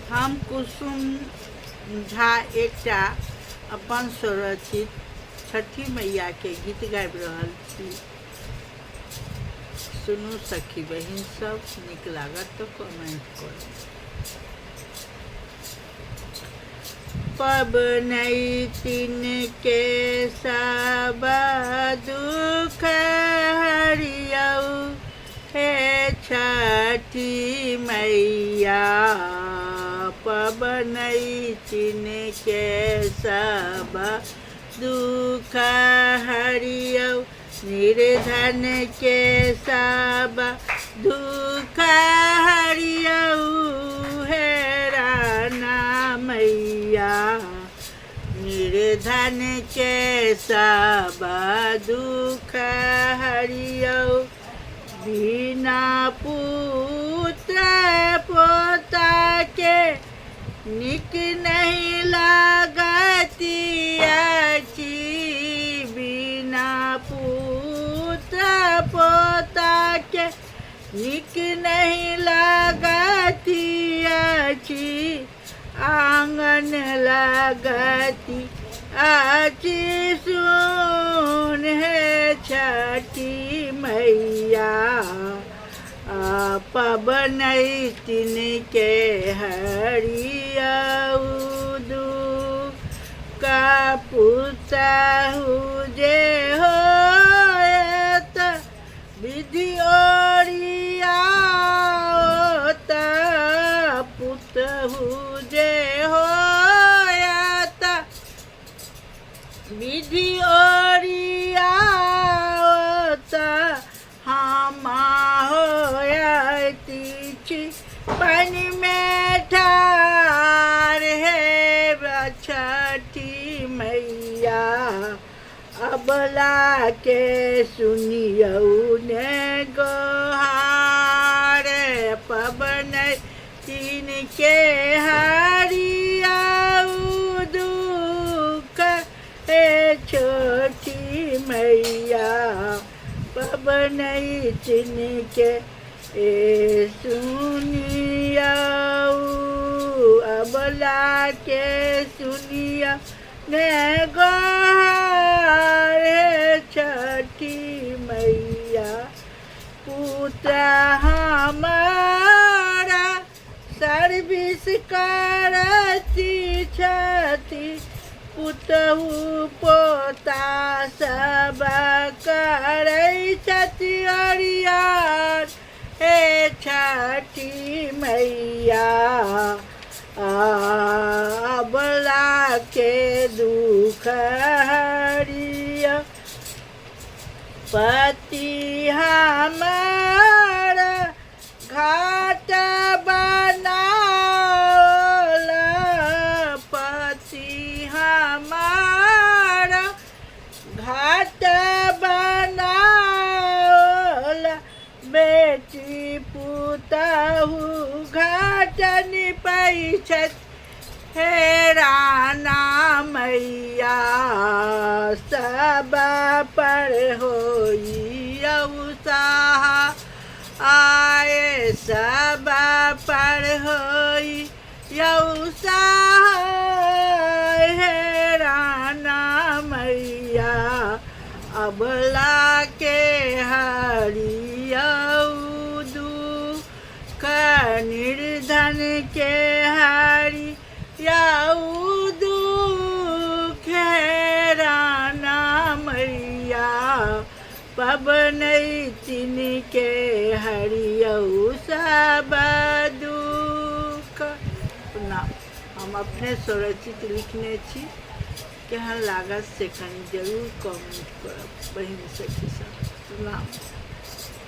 हम कुसुम झा एकटा अपन स्वरचित छठी मैया के गीत गाबि रहल छी। सुनू सखी बहिन सब, नीक लागत तो कमेंट करू। पबनैतिन के सब दुख हरियौ, हे छठी मैया। पबनैतिन के सब दुख हरियौ, निर्धन के सब दुख हरियौ, हे राना मैया। निर्धन के सब दुख हरियौ, बिना पुत्र पोता के निक नहीं लागती अछि। बिना पुत्र पोता के निक नहीं लागती अछि, आंगन लागती अछि सुन, हे छठी मैया। पबनैतिन के हरियौ दुख पुतहु जे होएत, विधि ओरियाओत। पुतहु जे होएत, विधि ओरियाओत। हम होयती छी पानी में ठाढ़, हे छठी मैया। अबला के सुनियौ ने गोहार, पबनैतिन के हरियौ दुख, हे छठी मैया। पबनैतिन के सुनियौ, अबला के सुनियौ ने गोहार, हे छठी मैया। पुत्र हमारा सर्विस करती छथि, पुतहु पोता सब करै छथि अरियार, हे छठी मैया। अबला के दुख हरियौ, पति हमारा घाट बनाओला। पति हमारा घाट बनाओला, बेटी पुतहु घाट निपै छथि, हे राना मैया। सब पर होइयौ सहाय, सब पर होइयौ सहाय, हे राना मैया। अबला के हरियौ दुख, निर्धन के हरियौ दुख, हे राना मैया। पबनैतिन के हरियौ सब दुख। हम अपने स्वरचित लिखने छी, केहन लागत से कनि जरूर कमेंट करब बहिन सखी सब। प्रणाम।